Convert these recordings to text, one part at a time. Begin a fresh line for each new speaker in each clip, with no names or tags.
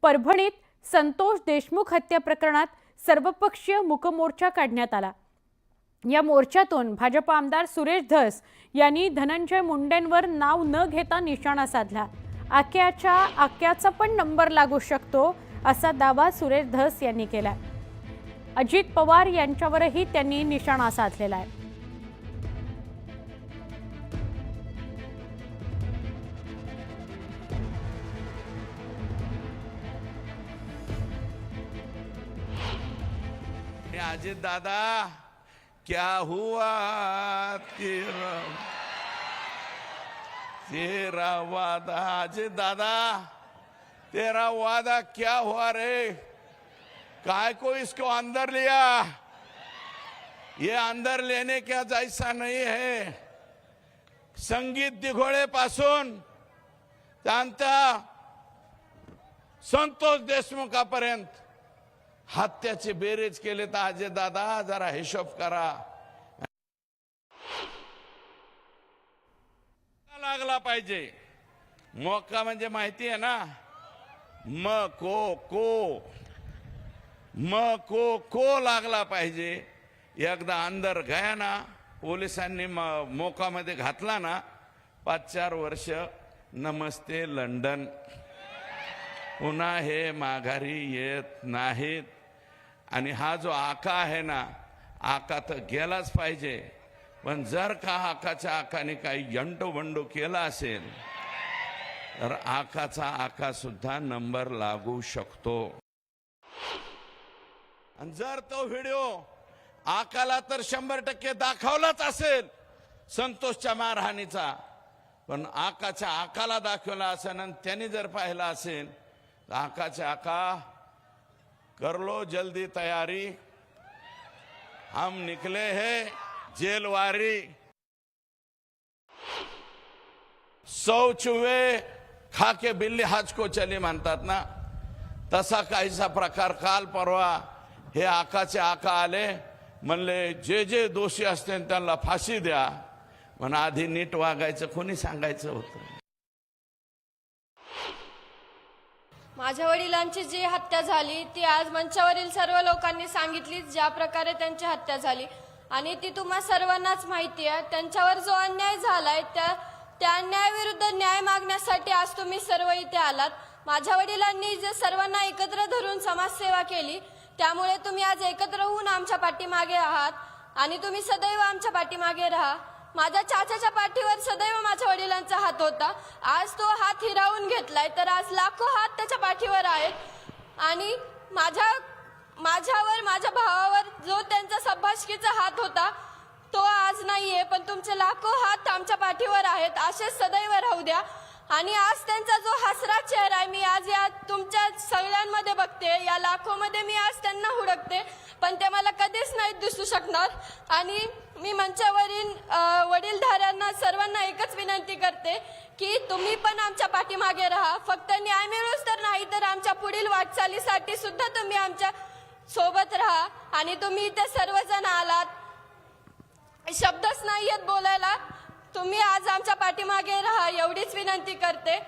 परभणीत संतोष देशमुख हत्या प्रकरणात सर्वपक्षीय मूकमोर्चा काढण्यात आला। या मोर्चातून भाजप आमदार सुरेश धस यांनी धनंजय मुंडेंवर नाव न घेता निशाणा साधला। आक्याचा पण नंबर लागू शकतो असा दावा सुरेश धस यांनी केला। अजित पवार यांच्यावरही त्यांनी निशाणा साधलेला आहे।
अजित दादा क्या हुआ तेरा वादा, अजित दादा तेरा वादा क्या हुआ रे? काय को इसको अंदर लिया? ये अंदर लेने का जैसा नहीं है। संगीत दिघोळे पासून त्यांचा संतोष देशमुखापर्यंत हत्याचे बेरेज केले तर अजय दादा जरा हिशोब करा। लागला पाहिजे मौका म्हणजे माहिती आहे ना, म को लागला पाहिजे। एकदा अंदर गया ना, पोलिसांनी मोका मध्ये घातला ना, 5-4 वर्ष नमस्ते लंडन, पुन्हा हे माघारी येत नाहीत। आणि हा जो आका आहे ना, आका तर गेलाच पाहिजे, पण जर का आकाच्या आकाने काही यंटोबंडो केला असेल तर आकाचा आका सुद्धा नंबर लागू शकतो। आणि जर तो व्हिडिओ आकाला तर 100% दाखवलाच असेल संतोषच्या मारहाणीचा, पण आकाच्या आकाला दाखवला असेल आणि त्यांनी जर पाहिला असेल, आकाचे आका कर लो जल्दी तैयारी, हम निकले हैं जेलवारी। 100 चुहे खा के बिल्ली हज को चली म्हणतात ना, तसा काहीसा प्रकार काल परवा हे आकाचे आका आले, म्हणले जे जे दोषी असतील त्यांना फाशी द्या। पण आधी नीट वागायचं कोणी सांगायचं होतं?
माझ्या वडिलांची जी हत्या झाली ती आज मंचावरील सर्व लोकांनी सांगितली, ज्या प्रकारे त्यांची हत्या झाली, आणि ती तुम्हा सर्वांनाच माहिती आहे। त्यांच्यावर जो अन्याय झालाय त्या अन्यायाविरुद्ध न्याय मागण्यासाठी आज तुम्ही सर्व इथे आलात। माझ्या वडिलांनी जे सर्वांना एकत्र धरून समाजसेवा केली, त्यामुळे तुम्ही आज एकत्र होऊन आमच्या पाठीमागे आहात आणि तुम्ही सदैव आमच्या पाठीमागे राहा। माझ्या चाचाच्या पाठीवर सदैव माझ्या वडिलांचा हात होता, आज तो हात हिरावून घेतलाय, तर आज लाखो हात त्याच्या पाठीवर आहेत। आणि माझ्यावर माझ्या भावावर जो त्यांचा सभाषकीचा हात होता तो आज नाहीये, पण तुमचे लाखो हात आमच्या पाठीवर आहेत, असेच सदैव राहू द्या। आणि आज त्यांचा जो हसरा चेहरा आहे मी आज या तुमच्या सगळ्यांमध्ये बघते, या लाखोमध्ये मी आज त्यांना हुडकते, पण ते मला कधीच नाही दिसू शकणार। आणि मी मंचावरील वडीलधाऱ्यांना सर्वांना एकच विनंती करते की तुम्ही पण आमच्या पाठीमागे राहा। फक्त न्याय मिळूच तर नाही, तर आमच्या पुढील वाटचालीसाठी सुद्धा तुम्ही आमच्या सोबत राहा। आणि तुम्ही इथे सर्वजण आलात, शब्दच नाही आहेत बोलायला, तुम्ही आज आमच्या पाठीमागे राहा एवढीच विनंती करते।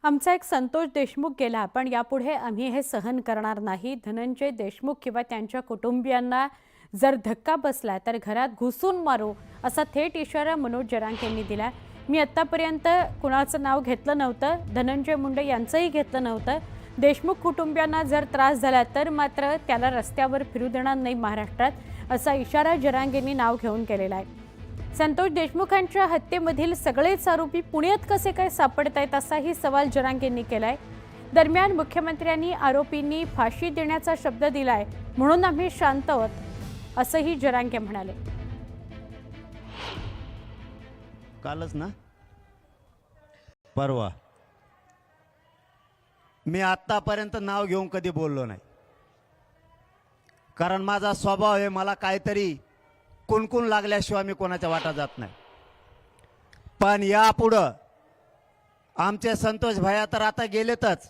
आमचा एक संतोष देशमुख गेला, पण यापुढे आम्ही हे सहन करणार नाही। धनंजय देशमुख किंवा त्यांच्या कुटुंबियांना जर धक्का बसला तर घरात घुसून मारू, असा थेट इशारा मनोज जरांगे यांनी दिला। मी आतापर्यंत कुणाचं नाव घेतलं नव्हतं, धनंजय मुंडे यांचंही घेतलं नव्हतं। देशमुख कुटुंबियांना जर त्रास झाला तर मात्र त्याला रस्त्यावर फिरू देणार नाही महाराष्ट्रात, असा इशारा जरांगेंनी नाव घेऊन केलेला आहे। संतोष देशमुखांच्या हत्येमधील सगळेच आरोपी पुण्यात कसे काय सापडतायत, असाही सवाल जरांगेंनी केलाय। दरम्यान मुख्यमंत्र्यांनी आरोपींनी फाशी देण्याचा शब्द दिलाय, म्हणून आम्ही शांत आहोत, असंही जरांगे म्हणाले।
कालच ना परवा मी आतापर्यंत नाव घेऊन कधी बोललो नाही, कारण माझा स्वभाव आहे, मला काहीतरी कुणकुण लागल्याशिवाय मी कोणाच्या वाटा जात नाही। पण यापुढं आमचे संतोष भैया तर आता गेलेतच,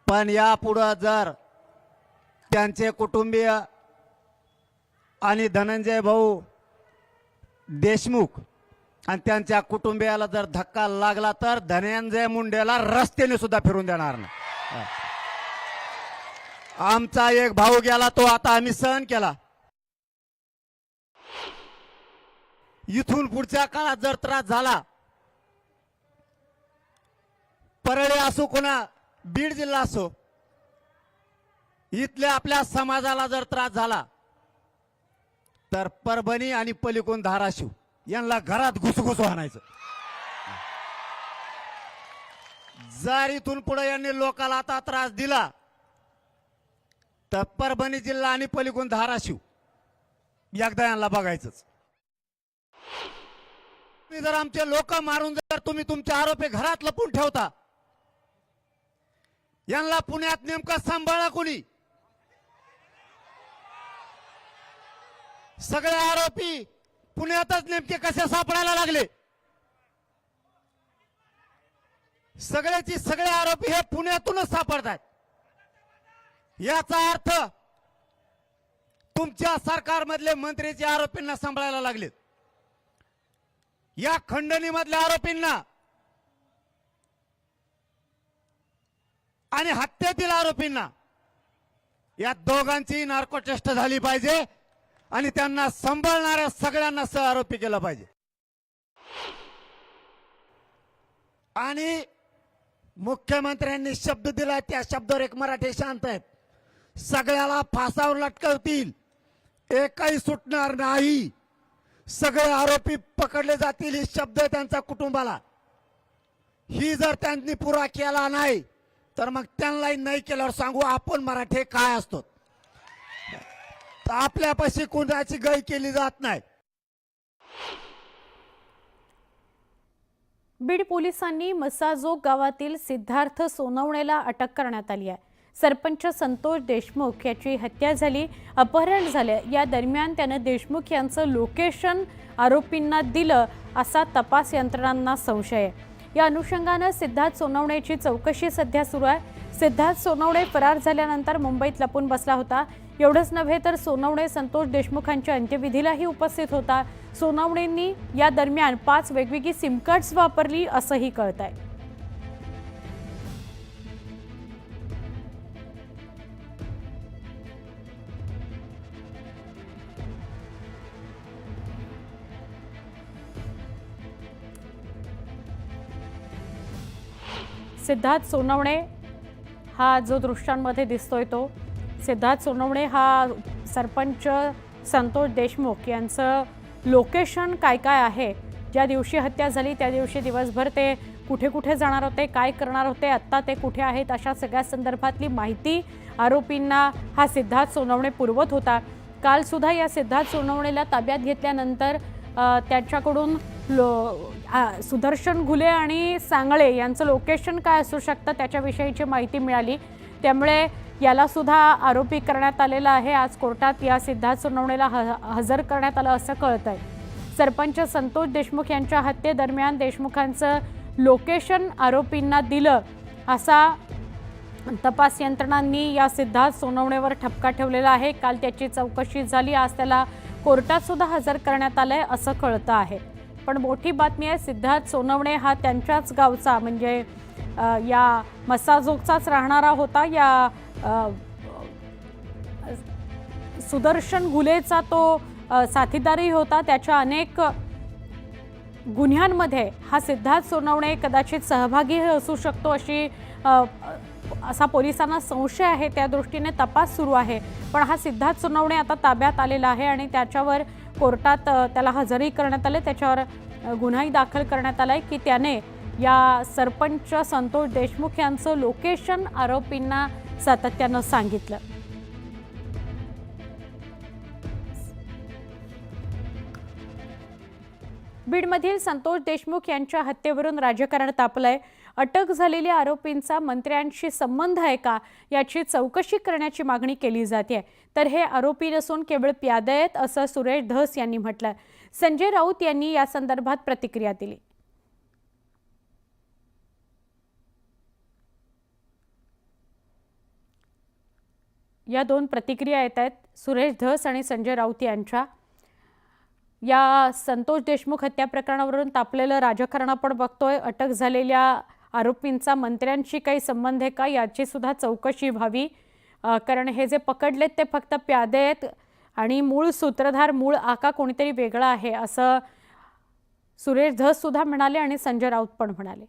पण यापुढं जर त्यांचे कुटुंबीय आणि धनंजय भाऊ देशमुख आणि त्यांच्या कुटुंबियाला जर धक्का लागला तर धनंजय मुंडेला रस्त्याने सुद्धा फिरून देणार नाही. आमचा एक भाऊ गेला, तो आता आम्ही सहन केला. इथून पुढच्या काळात जर त्रास झाला, परळी असो कोणा बीड जिल्हा असो, इथल्या आपल्या समाजाला जर त्रास झाला तर परभणी आणि पलीकडून धाराशिव यांना घरात घुसघुस आणायचं. जर इथून पुढे यांनी लोकाला आता त्रास दिला तर परभणी जिल्हा आणि पलीकडून धाराशिव एकदा यांना बघायचंच. तुम्ही जर आमचे लोक मारून जर तुम्ही तुमचे आरोपी घरात लपून ठेवता, यांना पुण्यात नेमकं सांभाळा कोणी? सगळे आरोपी पुण्यातच नेमके कसे सापडायला लागले? सगळे आरोपी हे पुण्यातूनच सापडतात. याचा अर्थ तुमच्या सरकारमधले मंत्रीचे आरोपींना सांभाळायला लागलेत. या खंडणीमधल्या आरोपींना आणि हत्येतील आरोपींना, या दोघांची नार्कोटेस्ट झाली पाहिजे आणि त्यांना सांभाळणाऱ्या सगळ्यांना सह आरोपी केलं पाहिजे. आणि मुख्यमंत्र्यांनी शब्द दिला, त्या शब्दावर एक मराठी शांत आहेत, सगळ्याला फासावर लटकवतील, एकही सुटणार नाही, सगळे आरोपी पकडले जातील, हे शब्द त्यांच्या कुटुंबाला. ही जर त्यांनी पुरा केला नाही तर मग त्यांनाही नाही केल्यावर सांगू आपण मराठे काय असतो. आपल्यापाशी कोणाची गय केली जात नाही.
बीड पोलिसांनी मसाजोग गावातील सिद्धार्थ सोनवणेला अटक करण्यात आली आहे. सरपंच संतोष देशमुख याची हत्या झाली, अपहरण झाले. या दरम्यान त्यानं देशमुख यांचं लोकेशन आरोपींना दिलं असा तपास यंत्रणांना संशय आहे. या अनुषंगानं सिद्धार्थ सोनवणेची चौकशी सध्या सुरू आहे. सिद्धार्थ सोनवणे फरार झाल्यानंतर मुंबईत लपून बसला होता. एवढंच नव्हे तर सोनवणे संतोष देशमुखांच्या अंत्यविधीलाही उपस्थित होता. सोनवणेंनी या दरम्यान 5 वेगवेगळी सिम कार्ड्स वापरली असंही कळतंय. सिद्धार्थ सोनवणे हा जो दृश्यांमध्ये दिसतोय तो सिद्धार्थ सोनवणे हा सरपंच संतोष देशमुख यांचं लोकेशन काय काय आहे, ज्या दिवशी हत्या झाली त्या दिवशी दिवसभर ते कुठे कुठे जाणार होते, काय करणार होते, आत्ता ते कुठे आहेत, अशा सगळ्या संदर्भातली माहिती आरोपींना हा सिद्धार्थ सोनवणे पुरवत होता. काल सुद्धा या सिद्धार्थ सोनवणेला ताब्यात घेतल्यानंतर त्याच्याकडून सुदर्शन घुले आणि सांगळे यांचं लोकेशन काय असू शकतं त्याच्याविषयीची माहिती मिळाली. त्यामुळे याला सुद्धा आरोपी करण्यात आलेला आहे. आज कोर्टात या सिद्धार्थ सोनवणेला हजर करण्यात आलं असं कळत आहे. सरपंच संतोष देशमुख यांच्या हत्येदरम्यान देशमुखांचं लोकेशन आरोपींना दिलं असा तपास यंत्रणांनी या सिद्धार्थ सोनवणेवर ठपका ठेवलेला आहे. काल त्याची चौकशी झाली, आज त्याला कोर्टात सुद्धा हजर करण्यात आलंय असं कळतं आहे. पण मोठी बातमी आहे, सिद्धार्थ सोनवणे हा त्यांच्याच गावचा म्हणजे या मसाजोगचाच राहणारा होता. या सुदर्शन घुलेचा तो साथीदारही होता. त्याच्या अनेक गुन्ह्यांमध्ये हा सिद्धार्थ सोनवणे कदाचित सहभागी असू शकतो असा पोलिसांना संशय आहे. त्या दृष्टीने तपास सुरू आहे. पण हा सिद्धार्थ सोनवणे आता ताब्यात आलेला आहे आणि त्याच्यावर कोर्टात त्याला हजरही करण्यात आले. त्याच्यावर गुन्हाही दाखल करण्यात आलाय की त्याने या सरपंच संतोष देशमुख यांचं लोकेशन आरोपींना सातत्यानं सांगितलं. बीडमधील संतोष देशमुख यांच्या हत्येवरून राजकारण तापलंय. अटक झालेल्या आरोपींचा मंत्र्यांशी संबंध आहे का याची चौकशी करण्याची मागणी केली जाते. तर हे आरोपी नसून केवळ प्यादे आहेत असं सुरेश धस यांनी म्हटलं. संजय राऊत यांनी या संदर्भात प्रतिक्रिया दिली. या दोन प्रतिक्रिया येत आहेत सुरेश धस आणि संजय राऊत यांच्या. या संतोष देशमुख हत्या प्रकरणावरून तापलेलं राजकारण आपण बघतोय. अटक झालेल्या आरोपींचा मंत्र्यांशी काही संबंध आहे का याची सुद्धा चौकशी व्हावी. कारण हे जे पकडलेत ते फक्त प्यादे आहेत आणि मूळ सूत्रधार, मूळ आका कोणीतरी वेगळा आहे असं सुरेश धस सुद्धा म्हणाले आणि संजय राऊत पण म्हणाले.